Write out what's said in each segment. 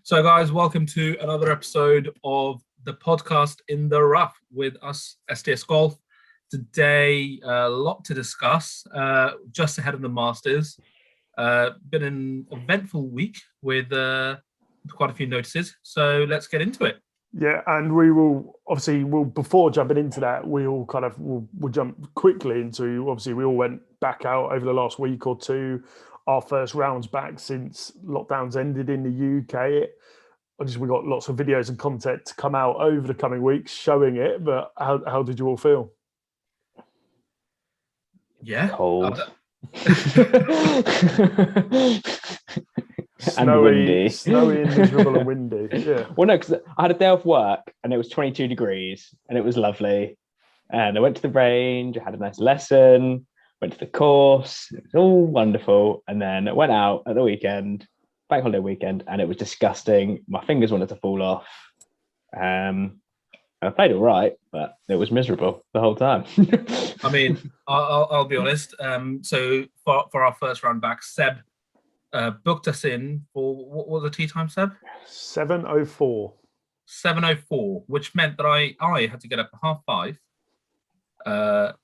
So, guys, welcome to another episode of the podcast In the Rough with us, STS Golf. Today, a lot to discuss just ahead of the Masters. Been an eventful week with quite a few notices. So let's get into it. Yeah, and we will obviously before jumping into that, we'll jump quickly into obviously we all went back out over the last week or two. Our first rounds back since lockdowns ended in the UK. We got lots of videos and content to come out over the coming weeks showing it. But how did you all feel? Yeah, cold. Snowy, and miserable and windy. Yeah. Well, no, because I had a day off work and it was 22 degrees and it was lovely. And I went to the range, I had a nice lesson, went to the course. It was all wonderful. And then I went out at the weekend, bank holiday weekend, and it was disgusting. My fingers wanted to fall off. I played all right, but it was miserable the whole time. I mean, I'll be honest. So for our first round back, Seb booked us in for, what was the tee time, Seb? 7:04. 7:04, which meant that I had to get up at 5:30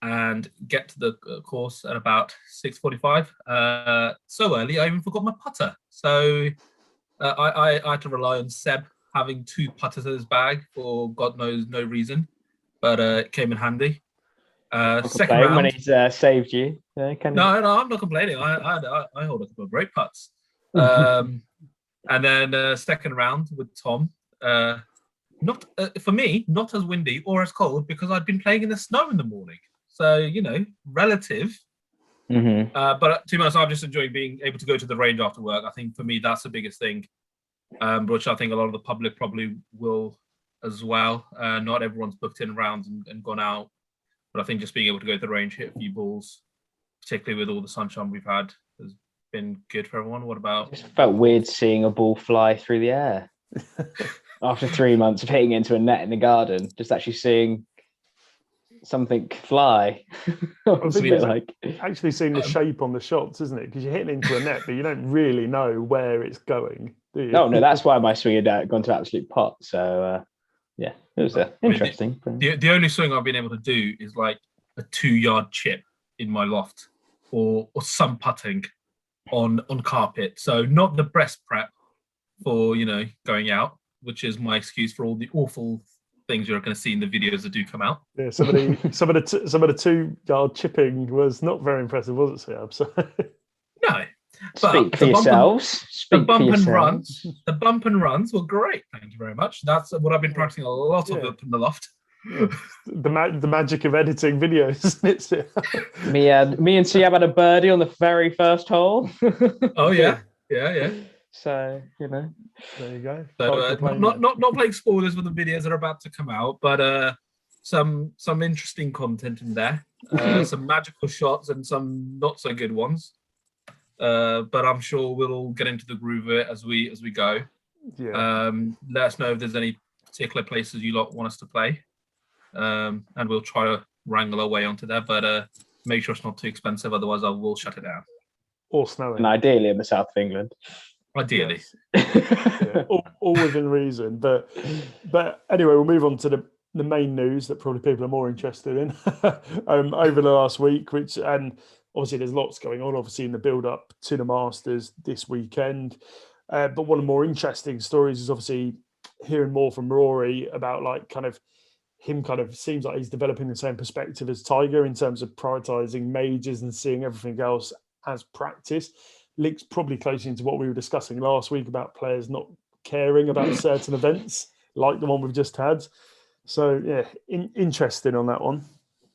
and get to the course at about 6:45. So early, I even forgot my putter. So I had to rely on Seb having two putters in his bag for God knows no reason, but it came in handy. Second round, when he's saved you. No, I'm not complaining. I hold a couple of great putts. And then second round with Tom. Not for me, not as windy or as cold because I'd been playing in the snow in the morning. So relative. Mm-hmm. But to be honest, I'm just enjoying being able to go to the range after work. I think for me that's the biggest thing, which I think a lot of the public probably will as well. Not everyone's booked in rounds and gone out. But I think just being able to go to the range, hit a few balls, particularly with all the sunshine we've had, has been good for everyone. What about? It just felt weird seeing a ball fly through the air after 3 months of hitting into a net in the garden. Just actually seeing something fly. Actually seeing the shape on the shots, isn't it? Because you're hitting into a net, but you don't really know where it's going, do you? No, that's why my swing had gone to absolute pot. So yeah, it was interesting. The only swing I've been able to do is like a 2-yard chip in my loft, or some putting on carpet. So not the best prep for going out, which is my excuse for all the awful things you're going to see in the videos that do come out. Yeah, some of the 2-yard chipping was not very impressive, was it, Siab? So no. Speak for yourselves. The bump and runs were great. Thank you very much. That's what I've been practicing a lot of up in the loft. The magic of editing videos, isn't it? Me and Siab had a birdie on the very first hole. Oh yeah. Yeah. So there you go. So not playing spoilers for the videos that are about to come out, but some interesting content in there. Some magical shots and some not so good ones. But I'm sure we'll all get into the groove of it as we go. Yeah. Let us know if there's any particular places you lot want us to play, and we'll try to wrangle our way onto that. But make sure it's not too expensive, otherwise I will shut it down. Or snowing. And ideally in the south of England. Ideally. Yes. Yeah. All within reason. But anyway, we'll move on to the main news that probably people are more interested in over the last week, and obviously there's lots going on, obviously, in the build-up to the Masters this weekend. But one of the more interesting stories is obviously hearing more from Rory about him seems like he's developing the same perspective as Tiger in terms of prioritising majors and seeing everything else as practice. Links probably closely into what we were discussing last week about players not caring about certain events like the one we've just had. So, yeah, interesting on that one.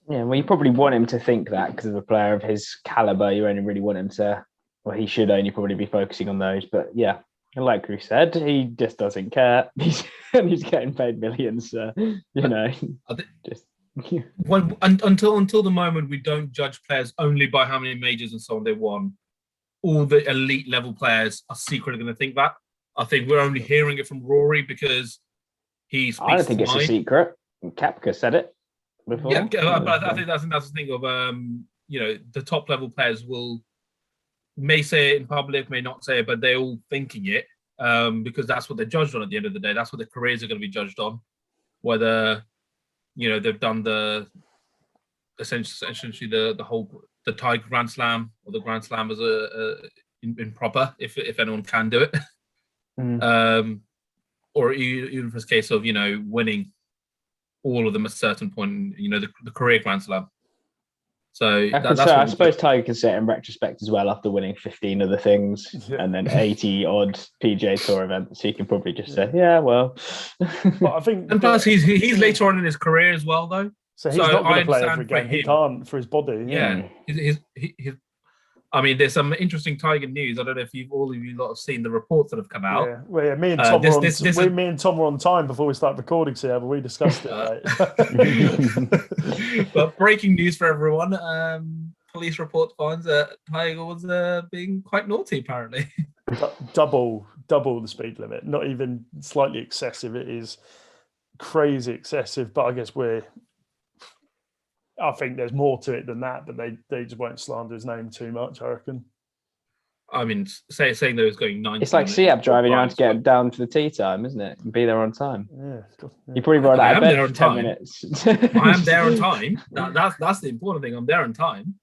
Yeah, well, you probably want him to think that because of a player of his caliber, you only really want him to, well, he should only probably be focusing on those. But yeah, like we said, he just doesn't care. He's getting paid millions, Until the moment we don't judge players only by how many majors and so on they won, all the elite level players are secretly going to think that. I think we're only hearing it from Rory because he speaks. I don't think it's a secret. Koepka said it before. Yeah, but I think that's the thing of the top level players may say it in public, may not say it, but they're all thinking it. because that's what they're judged on at the end of the day. That's what their careers are going to be judged on, whether they've done essentially the Tiger Grand Slam or the Grand Slam as in proper, if anyone can do it, or even for this case of winning all of them at a certain point, the career Grand Slam. So I suppose Tiger can say it in retrospect as well after winning 15 other things and then 80 odd PGA Tour events. He can probably just say, "Yeah, well." But I think, and plus he's later on in his career as well, though. So he's not going to play every game. He can't for his body. Yeah. I mean, there's some interesting Tiger news. I don't know if all of you lot have seen the reports that have come out. Yeah, well, me and Tom were on time before we start recording, so we discussed it. Right? But breaking news for everyone: police report finds that Tiger was being quite naughty, apparently. Double the speed limit. Not even slightly excessive. It is crazy excessive. But I guess I think there's more to it than that, but they just won't slander his name too much, I reckon. I mean, saying that it was going 90. It's like Seab driving around to get down to the tee time, isn't it? And be there on time. Yeah. You probably run out of bed for 10 minutes. I am there on time. That's the important thing. I'm there on time.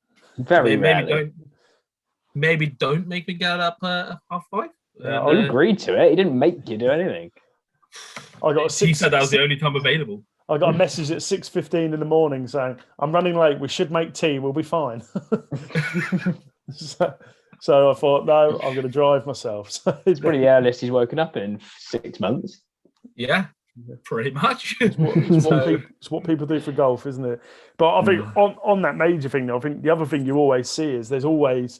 Maybe don't make me get up at 5:30. I agreed to it. He didn't make you do anything. He said that was the only time available. I got a message at 6:15 in the morning saying, "I'm running late. We should make tea. We'll be fine." so I thought, no, I'm going to drive myself. So it's probably the earliest he's woken up in 6 months. Yeah, pretty much. It's what people do for golf, isn't it? But I think on that major thing, though, I think the other thing you always see is there's always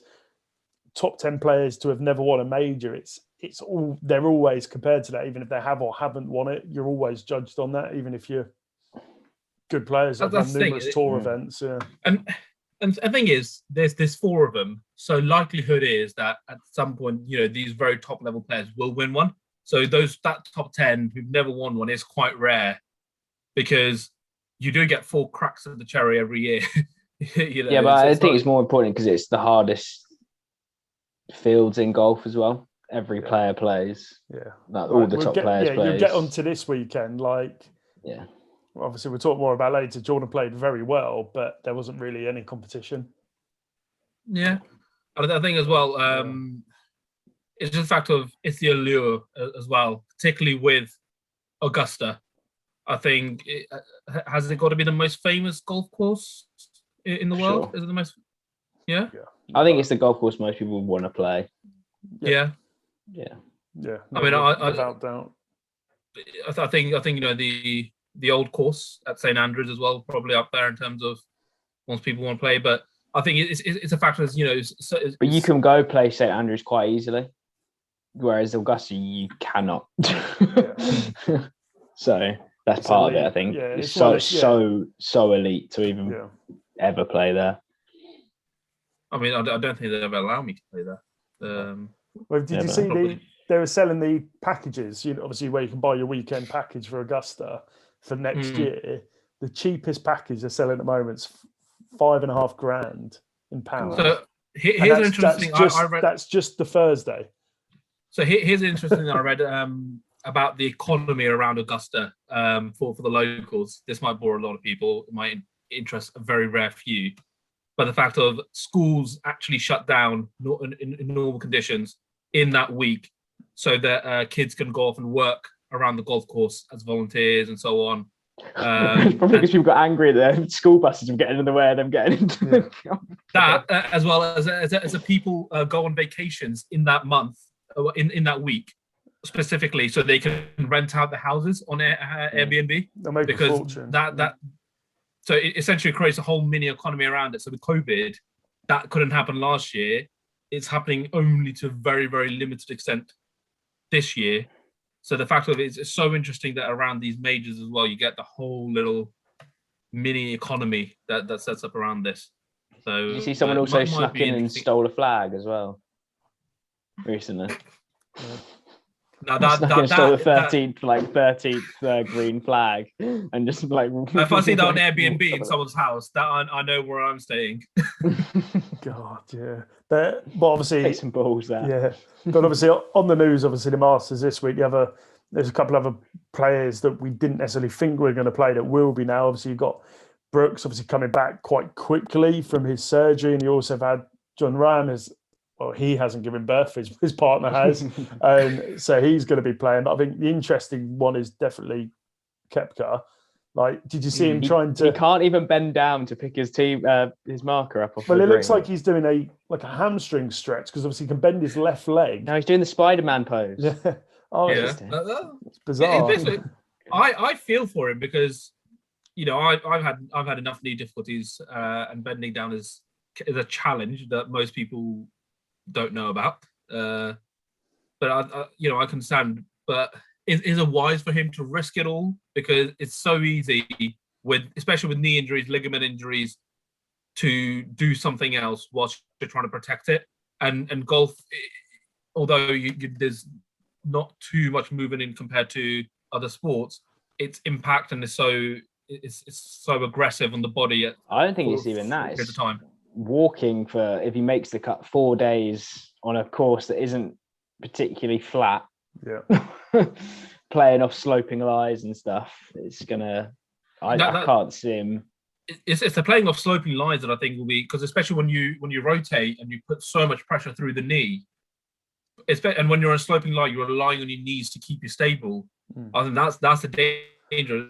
top 10 players to have never won a major. They're always compared to that, even if they have or haven't won it. You're always judged on that, even if you're good players have won numerous tour events. Yeah. And the thing is, there's 4 of them, so likelihood is that at some point, these very top level players will win one. So that top 10 who've never won one is quite rare, because you do get 4 cracks at the cherry every year. Yeah, but I think it's more important because it's the hardest fields in golf as well. Every player plays. Yeah. All the top players play. You'll get onto this weekend, obviously we'll talk more about later. Jordan played very well, but there wasn't really any competition. Yeah. I think as well, it's just the fact of it's the allure as well, particularly with Augusta. I think has it got to be the most famous golf course in the world? Is it the most? Yeah. I think it's the golf course most people want to play. Yeah. Yeah. I mean, without doubt. I think the old course at St Andrews as well, probably up there in terms of once people want to play. But I think it's a factor as but you can go play St Andrews quite easily, whereas Augusta you cannot. So that's part of it. I think it's so elite to even ever play there. I mean, I don't think they'll ever allow me to play there. Well, did you see they were selling the packages? Obviously where you can buy your weekend package for Augusta for next year. The cheapest package they're selling at the moment is $5,500 in pounds. So here's an interesting thing I read. That's just the Thursday. So here's an interesting thing I read about the economy around Augusta for the locals. This might bore a lot of people. It might interest a very rare few. But the fact of schools actually shut down in normal conditions in that week so that kids can go off and work around the golf course as volunteers and so on. Probably because people got angry at their school buses were getting in the way of them getting into that, as well as people go on vacations in that month, in that week specifically, so they can rent out the houses on Airbnb. They'll make a fortune. So it essentially creates a whole mini economy around it. So with COVID, that couldn't happen last year. It's happening only to a very, very limited extent this year. So the fact of it is, it's so interesting that around these majors as well, you get the whole little mini economy that sets up around this. So you see someone also snuck in and stole a flag as well recently. Snuck in, stole the 13th green flag, and just like. If I see that on Airbnb in someone's house, that I know where I'm staying. God, yeah. But obviously, Take some balls there. Yeah, but obviously on the news, obviously the Masters this week, there's a couple of other players that we didn't necessarily think were going to play that will be now. Obviously, you've got Brooks obviously coming back quite quickly from his surgery, and you also have had John Ram he hasn't given birth, his partner has, and so he's going to be playing. But I think the interesting one is definitely Koepka. Like, did you see him trying to? He can't even bend down to pick his marker up. Well, it looks like he's doing a hamstring stretch because obviously he can bend his left leg. No, he's doing the Spider-Man pose. Yeah. Oh, yeah. It's bizarre. I feel for him because, I've had enough knee difficulties, and bending down is a challenge that most people don't know about. But I can understand. But is it wise for him to risk it all? Because it's so easy especially with knee injuries, ligament injuries, to do something else whilst you're trying to protect it. And golf, although there's not too much movement in compared to other sports, its impact and it's so aggressive on the body. I don't think it's even that. It's time. Walking if he makes the cut 4 days on a course that isn't particularly flat. Yeah. Playing off sloping lies and stuff, it's gonna. I can't see him. It's the playing off sloping lines that I think will be, because especially when you rotate and you put so much pressure through the knee, and when you're on a sloping line, you're relying on your knees to keep you stable. I think that's the danger.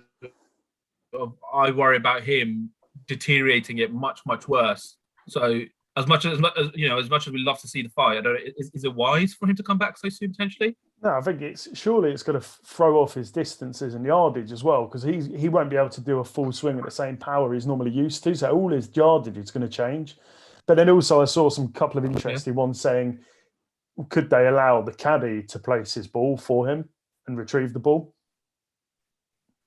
I worry about him deteriorating it much worse. So as much as we love to see the fight, is it wise for him to come back so soon potentially? No, I think it's going to throw off his distances and yardage as well, because he won't be able to do a full swing at the same power he's normally used to. So all his yardage is going to change. But then also I saw some couple of interesting ones saying, could they allow the caddy to place his ball for him and retrieve the ball?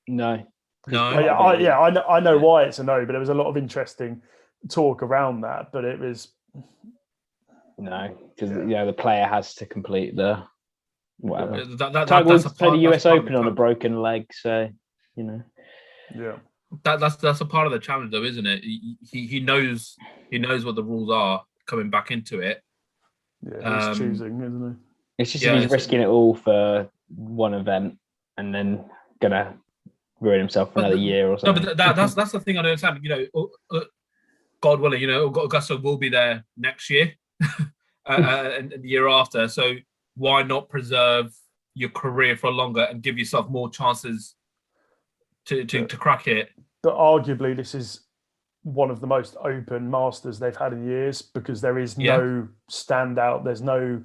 No. I know why it's a no, but there was a lot of interesting talk around that. But it was no, because the player has to complete the. Whatever. Tiger Woods played the US Open on a broken leg, so Yeah. That's a part of the challenge, though, isn't it? He knows what the rules are coming back into it. Yeah, he's choosing, isn't he? It's just he's risking it all for one event and then gonna ruin himself for another year or something. No, but that's the thing I don't understand. God willing, Augusta will be there next year and the year after. So why not preserve your career for longer and give yourself more chances to crack it? But arguably, this is one of the most open Masters they've had in years, because there is no standout. There's no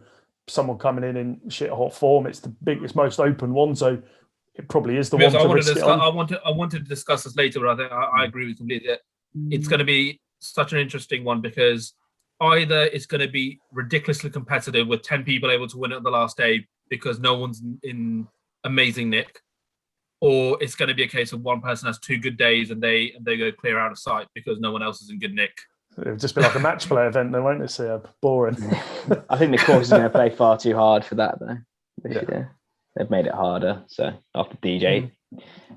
someone coming in shit hot form. It's the biggest, most open one. So it probably is the one to risk it on. I wanted to discuss this later, but I think I agree with you completely. It's going to be such an interesting one, because either it's going to be ridiculously competitive with 10 people able to win it on the last day because no one's in amazing nick, or it's going to be a case of one person has 2 good days and they go clear out of sight because no one else is in good nick. It'll just be like a match play event, then, won't it, Seb? Boring. I think the course is going to play far too hard for that, though. Yeah. They've made it harder. So after DJ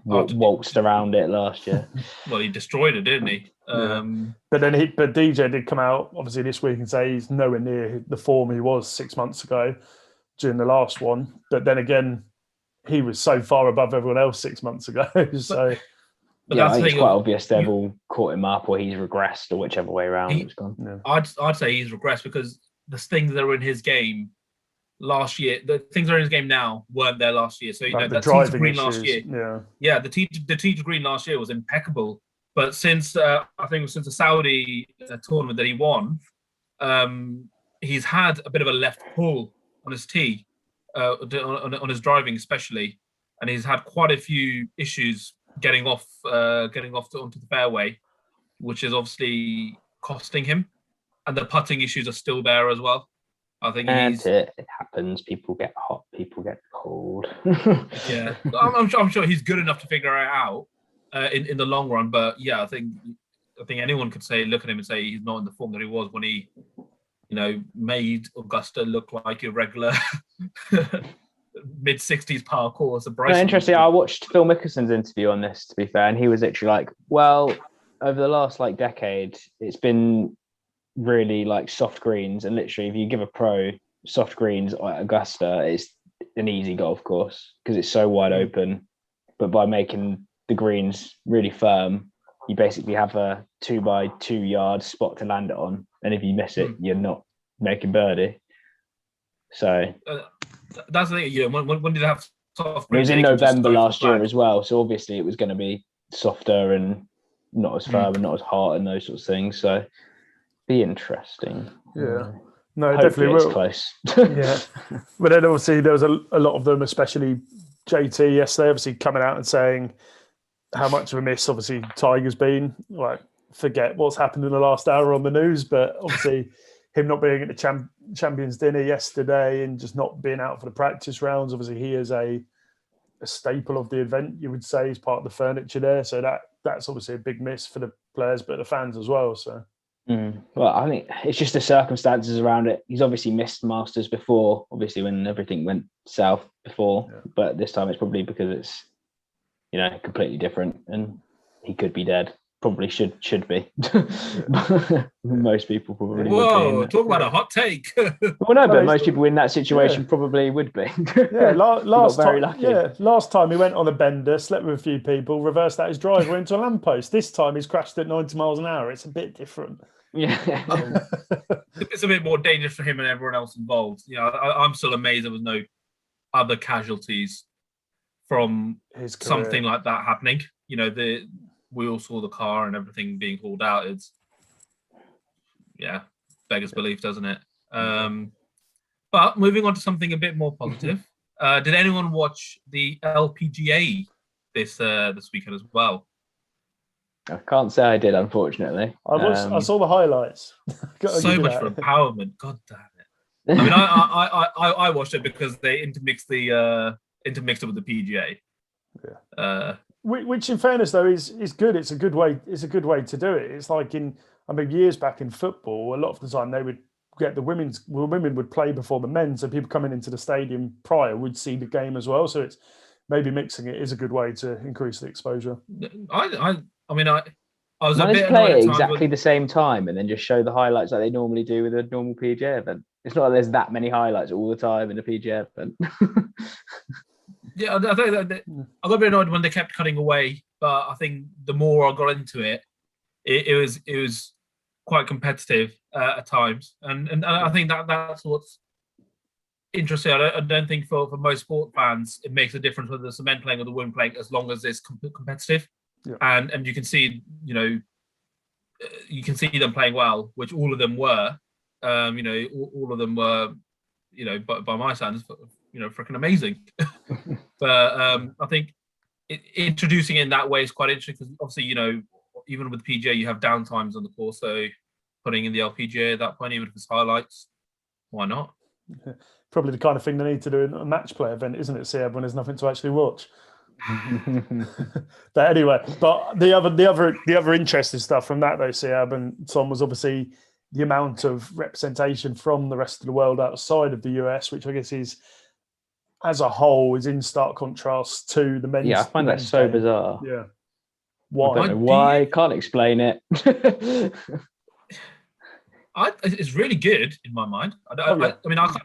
waltzed around it last year. Well, he destroyed it, didn't he? But DJ did come out obviously this week and say he's nowhere near the form he was 6 months ago during the last one. But then again, he was so far above everyone else 6 months ago. So But I think it's quite obvious they've all caught him up, or he's regressed, or whichever way around it's gone. Yeah. I'd say he's regressed, because the things that were in his game last year, the things that are in his game now weren't there last year. So the driving green last year, the tee to green last year was impeccable. But since I think since the Saudi tournament that he won, he's had a bit of a left pull on his tee, on his driving especially, and he's had quite a few issues getting off onto the fairway, which is obviously costing him. And the putting issues are still there as well. I think it happens. People get hot. People get cold. Yeah, I'm sure he's good enough to figure it out in the long run. But yeah, I think anyone could look at him and say he's not in the form that he was when he, made Augusta look like a regular mid-60s par course. And No, Bryson interesting. I watched Phil Mickelson's interview on this, to be fair, and he was actually like, well, over the last like decade, it's been really like soft greens, and literally if you give a pro soft greens at Augusta, it's an easy golf course because it's so wide open. But by making the greens really firm, you basically have a 2x2 yard spot to land it on, and if you miss it, you're not making birdie. So that's the thing. You know, when did they have soft it was greens? in They can just November go for last the year flag. as well, so obviously it was going to be softer and not as firm and not as hard and those sorts of things. So be interesting. Yeah. No, Hopefully definitely it's will. close. Yeah. But then obviously there was a lot of them, especially JT yesterday, obviously coming out and saying how much of a miss obviously Tiger's been. Like, forget what's happened in the last hour on the news, but obviously him not being at the Champions dinner yesterday and just not being out for the practice rounds. Obviously he is a staple of the event, you would say. He's part of the furniture there. So that's obviously a big miss for the players, but the fans as well. So Well, I think it's just the circumstances around it. He's obviously missed Masters before, obviously when everything went south before, but this time it's probably because it's, you know, completely different and he could be dead. Probably should be. Most people probably Whoa, would be. talk about a hot take. Well, no, but most people in that situation probably would be. yeah, last very time, lucky. yeah, last time he went on a bender, slept with a few people, reversed out his driver into a lamppost. This time he's crashed at 90 miles an hour. It's a bit different. Yeah. It's a bit more dangerous for him and everyone else involved. You know, I'm still amazed there was no other casualties from His career. something like that happening. You know, we all saw the car and everything being hauled out. It's beggars belief, doesn't it? But moving on to something a bit more positive. Did anyone watch the LPGA this weekend as well? I can't say I did, unfortunately. I saw the highlights. So much for empowerment. God damn it. I mean, I watched it because they intermixed it with the PGA. Yeah. Which, in fairness, though, is good. It's a good way. It's a good way to do it. It's like years back in football, a lot of the time they would get the women would play before the men, so people coming into the stadium prior would see the game as well. So it's maybe mixing it is a good way to increase the exposure. I was a bit play annoyed it at exactly the same time and then just show the highlights like they normally do with a normal PGA event. It's not like there's that many highlights all the time in a PGA event. Yeah, I think that I got a bit annoyed when they kept cutting away, but I think the more I got into it, it was quite competitive at times, and I think that's what's interesting. I don't think for most sport fans it makes a difference whether it's the men playing or the women playing, as long as it's competitive, and you can see, you know, you can see them playing well, which all of them were. You know, all of them were, you know, by my standards, you know, freaking amazing. But I think introducing it in that way is quite interesting because obviously, you know, even with PGA you have downtimes on the course, so putting in the LPGA at that point, even if it's highlights, why not? Probably the kind of thing they need to do in a match play event, isn't it, Seb, when there's nothing to actually watch? But anyway, but the other interesting stuff from that though, Siab and Tom, was obviously the amount of representation from the rest of the world outside of the US, which I guess is, as a whole, is in stark contrast to the men's. Yeah, I find that so bizarre. Yeah. Why? I don't know why. Can't explain it. It's really good in my mind. I mean, I can't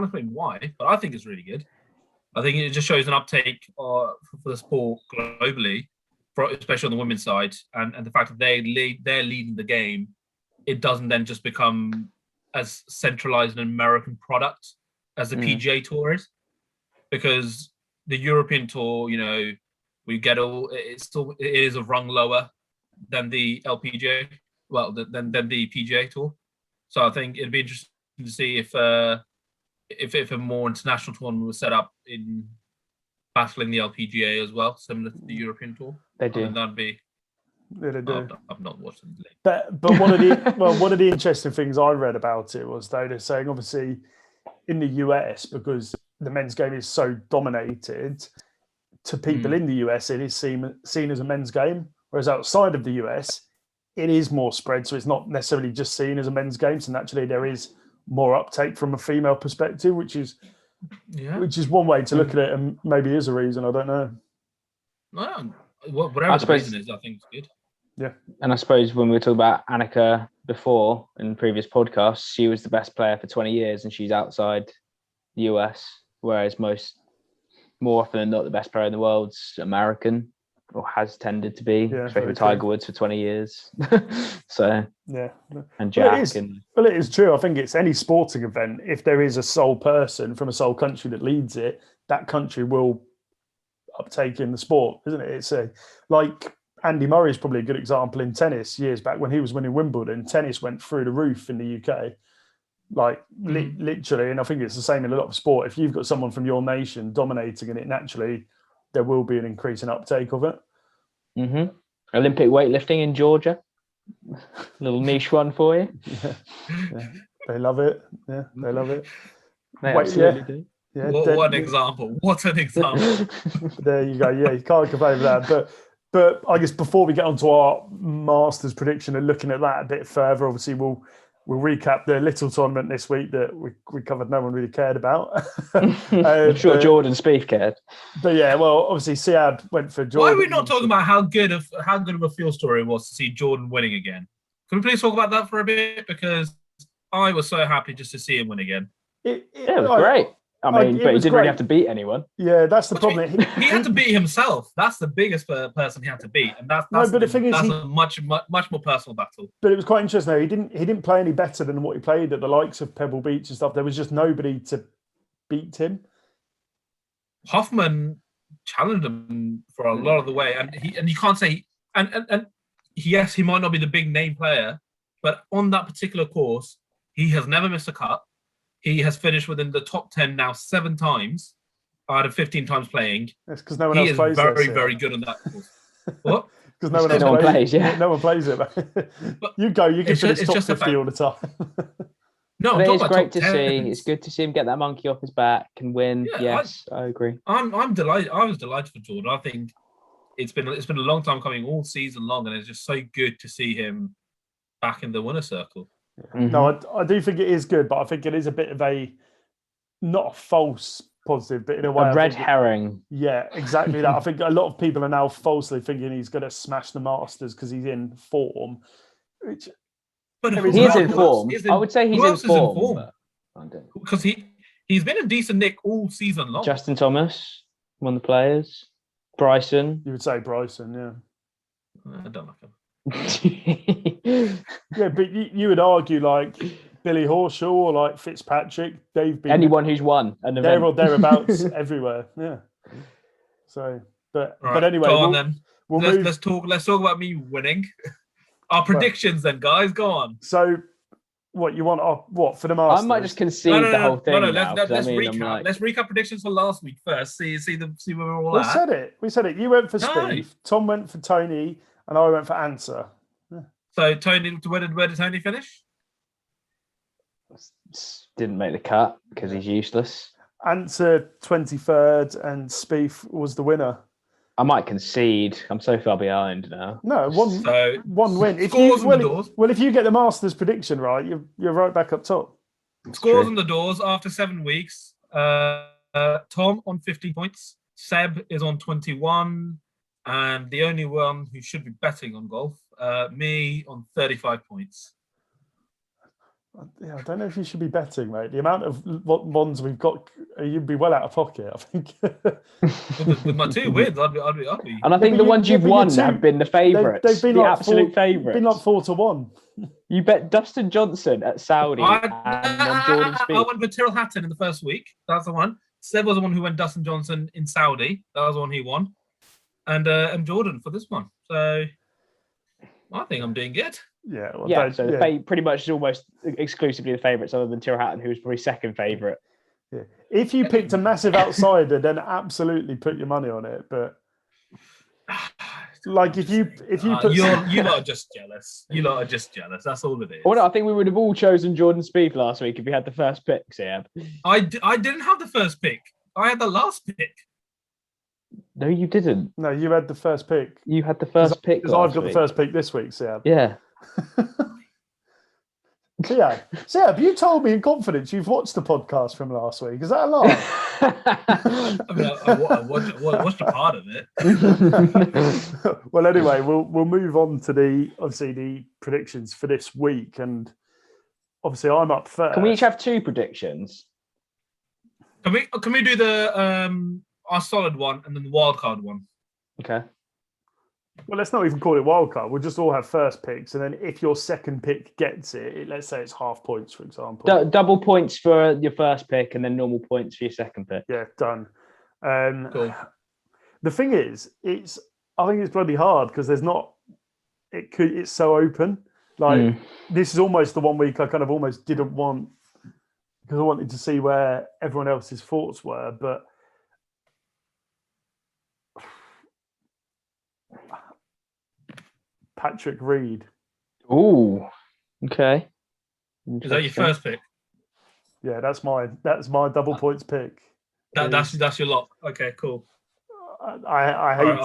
explain why, but I think it's really good. I think it just shows an uptake for the sport globally, especially on the women's side, and the fact that they're leading the game. It doesn't then just become as centralized an American product as the PGA Tour is, because the European Tour, you know, it is a rung lower than the LPGA, than the PGA Tour. So I think it'd be interesting to see if a more international tournament was set up in battling the LPGA as well, similar to the European Tour. They do. That'd be. Yeah, they do. I've not watched them. But one of the interesting things I read about it was they're saying obviously in the US, because the men's game is so dominated, to people in the US it is seen as a men's game, whereas outside of the US it is more spread, so it's not necessarily just seen as a men's game. So naturally there is more uptake from a female perspective, which is Yeah. which is one way to look at it, and maybe is a reason. I don't know. Well, whatever the reason is, I think it's good. And I suppose when we were talking about Annika before in previous podcasts, she was the best player for 20 years and she's outside the US, whereas more often than not, the best player in the world's American or has tended to be, especially with Tiger Woods for 20 years. So, yeah. And Jack. Well, it is true. I think it's any sporting event. If there is a sole person from a sole country that leads it, that country will uptake in the sport, isn't it? It's like Andy Murray is probably a good example in tennis years back when he was winning Wimbledon. Tennis went through the roof in the UK, like literally. And I think it's the same in a lot of sport. If you've got someone from your nation dominating in it, naturally, there will be an increase in uptake of it. Mm-hmm. Olympic weightlifting in Georgia. Little niche one for you. Yeah. They love it. Yeah, they love it. They absolutely do. Yeah, what an example! What an example! There you go. Yeah, you can't complain with that. But I guess before we get onto our Masters prediction and looking at that a bit further, obviously we'll recap the little tournament this week that we covered. No one really cared about. I'm sure Jordan Spieth cared. But yeah, well, obviously Siad went for Jordan. Why are we not talking about how good of a feel story it was to see Jordan winning again? Can we please talk about that for a bit? Because I was so happy just to see him win again. It was great. I mean, but he didn't really have to beat anyone. Yeah, that's the problem. He had to beat himself. That's the biggest person he had to beat, and that's a much more personal battle. But it was quite interesting. He didn't play any better than what he played at the likes of Pebble Beach and stuff. There was just nobody to beat him. Hoffman challenged him for a lot of the way, and you can't say yes, he might not be the big name player, but on that particular course, he has never missed a cut. He has finished within the top 10 now 7 times out of 15 times playing. That's because no one else plays it. He is very good on that course. What? Because no one else plays. Yeah, no one plays it. You can finish top 50 all the time. No, it's great to see. It's good to see him get that monkey off his back and win. Yeah, yes, I agree. I'm delighted. I was delighted for Jordan. I think it's been a long time coming, all season long, and it's just so good to see him back in the winner's circle. Mm-hmm. No, I do think it is good, but I think it is a bit of not a false positive, but in a way, a red herring. Yeah, exactly that. I think a lot of people are now falsely thinking he's going to smash the Masters because he's in form. But he is in form. I would say he's in form. Because he's been in decent nick all season long. Justin Thomas, one of the players. Bryson. You would say Bryson, yeah. I don't like him. Yeah, but you would argue like Billy Horschel or like Fitzpatrick, they've been anyone who's won an event. They're thereabouts everywhere. Yeah. So, but anyway, go on then. Let's talk about me winning. Our predictions then, guys. Go on. So, what you want? What for the Masters? I might just concede the whole thing. No. Let's recap. Let's recap predictions for last week first. See where we're all at. We said it. You went for Spieth. Tom went for Tony. And I went for Answer. Yeah. So Tony, where did Tony finish? Didn't make the cut because he's useless. Answer 23rd, and Spieth was the winner. I might concede. I'm so far behind now. No, one win. If you get the Masters prediction right, you're right back up top. Scores on the doors after 7 weeks. Tom on 15 points. Seb is on 21. And the only one who should be betting on golf, me on 35 points. Yeah, I don't know if you should be betting, mate. The amount of ones we've got, you'd be well out of pocket, I think. with my 2 wins, I'd be. And I think the ones you've won have been the favourites. They've been the absolute favourites. Been like 4-1. You bet Dustin Johnson at Saudi and on Jordan Spieth. I went for Tyrrell Hatton in the first week. That's the one. Seb was the one who went Dustin Johnson in Saudi. That was the one he won. And Jordan for this one. So I think I'm doing good. Yeah. Well, yeah. So pretty much almost exclusively the favourites, other than Tyrrell Hatton, who was probably second favourite. Yeah. If you picked a massive outsider, then absolutely put your money on it. But like if you put, you lot are just jealous. You lot are just jealous. That's all it is. Well, no, I think we would have all chosen Jordan Spieth last week if we had the first pick, Siab. I didn't have the first pick. I had the last pick. No, you didn't. No, you had the first pick. You had the first pick. Because I've got the first pick this week, Siab. Yeah. Seb, you told me in confidence you've watched the podcast from last week. Is that a lie? I mean, I watched a part of it. Well, anyway, we'll move on to the predictions for this week, and obviously I'm up first. Can we each have 2 predictions? Can we do the our solid one and then the wild card one? Okay. Well, let's not even call it wildcard. We'll just all have first picks, and then if your second pick gets it, let's say it's half points, for example. Double points for your first pick, and then normal points for your second pick. Yeah, done. Cool. The thing is, I think it's bloody hard because there's not. It's so open. Like this is almost the one week I kind of almost didn't want because I wanted to see where everyone else's thoughts were, but. Patrick Reed. Ooh, okay. Is that your first pick? Yeah, that's my double points pick. That's your lock. Okay, cool. I hate.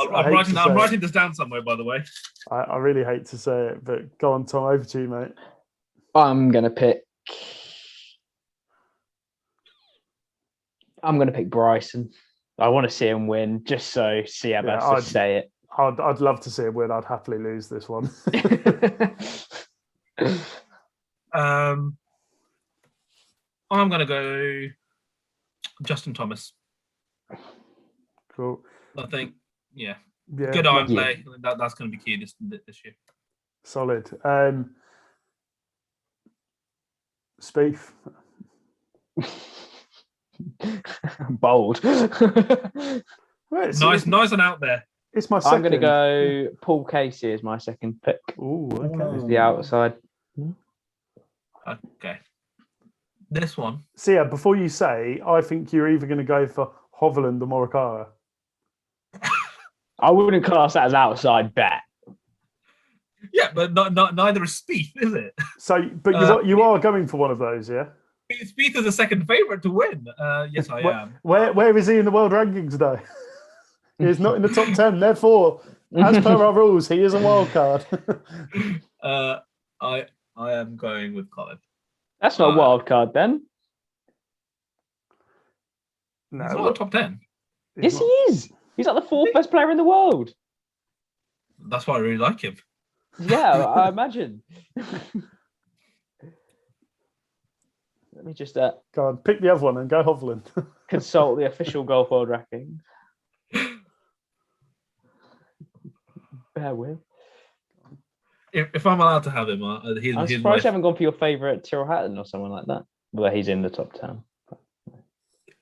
I'm writing this down somewhere, by the way. I really hate to say it, but go on, Tom. Over to you, mate. I'm gonna pick Bryson. I want to see him win, just so Siab has to say it. I'd love to see him win. I'd happily lose this one. I'm going to go Justin Thomas. Cool. I think, yeah. Yeah, good iron play. That's going to be key this year. Solid. Spieth. Bold. Nice and out there. It's my second. I'm going to go Paul Casey as my second pick. Ooh, okay. As the outside. Okay. This one. So yeah, before you say, I think you're either going to go for Hovland or Morikawa. I wouldn't class that as outside bet. Yeah, but neither is Spieth, is it? So, but you are going for one of those, yeah? Spieth is the second favourite to win. Yes, I am. Where is he in the world rankings, though? He's not in the top 10. Therefore, as per our rules, he is a wild card. I am going with Colin. That's not a wild card, then. No, he's not top 10. Yes, he is. He's like the 4th best player in the world. That's why I really like him. Yeah, I imagine. Let me just go on, pick the other one and go Hovland. Consult the official golf world rankings. Bear with. If I'm allowed to have him, I'm surprised you haven't gone for your favourite Tyrrell Hatton or someone like that. Well, he's in the top 10.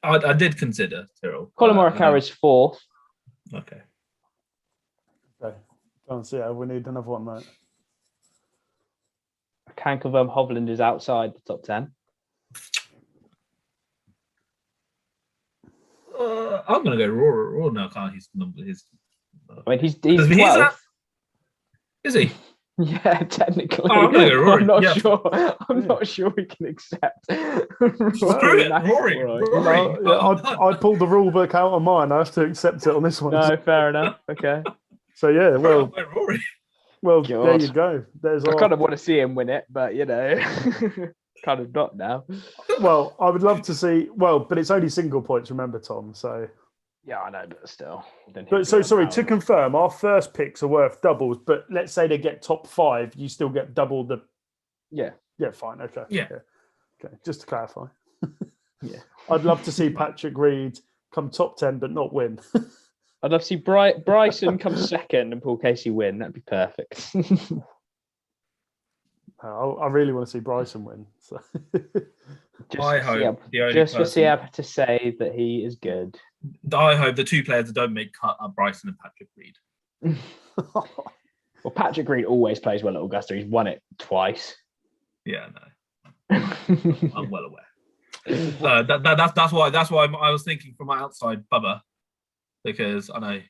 I did consider Tyrrell. Colin Morikawa is 4th. Okay. Okay. Go on, see how we need another one, mate. I can confirm Hovland is outside the top 10. I'm going to go Rory. No, I can't. He's number. I mean, he's 12th. Is he? Yeah, technically. Oh, I'm going to go Rory. I'm not sure. I'm not sure we can accept. Screw it, Rory. I pulled the rule book out on mine. I have to accept it on this one. No, fair enough. Okay. So yeah, well, Rory. Well, God. There you go. I kind of want to see him win it, but you know, kind of not now. Well, I would love to see. Well, but it's only single points. Remember, Tom. So. Yeah, I know, but still. But so sorry to confirm, our first picks are worth doubles. But let's say they get top 5, you still get double the. Yeah. Yeah. Fine. Okay. Yeah. Okay. Just to clarify. Yeah. I'd love to see Patrick Reed come top 10, but not win. I'd love to see Bryson come second and Paul Casey win. That'd be perfect. I really want to see Bryson win. So. I hope just for Siab to say that he is good. I hope the 2 players that don't make cut are Bryson and Patrick Reed. Well, Patrick Reed always plays well at Augusta. He's won it twice. Yeah, no. I'm well aware. That's why I was thinking from my outside Bubba, because I know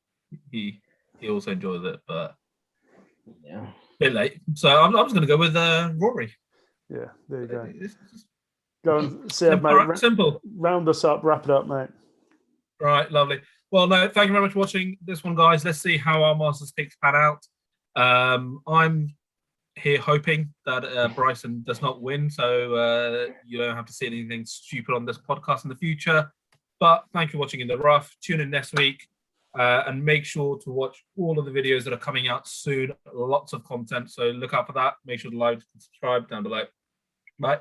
he also enjoys it, but yeah, a bit late. So I'm just going to go with Rory. Yeah, there you go. Go and see mate. Right, simple. Round us up, wrap it up, mate. Right, lovely. Well, no, thank you very much for watching this one, guys. Let's see how our Masters picks pan out. I'm here hoping that Bryson does not win, so you don't have to see anything stupid on this podcast in the future. But thank you for watching In the Rough. Tune in next week and make sure to watch all of the videos that are coming out soon. Lots of content, so look out for that. Make sure to like and subscribe down below. Bye.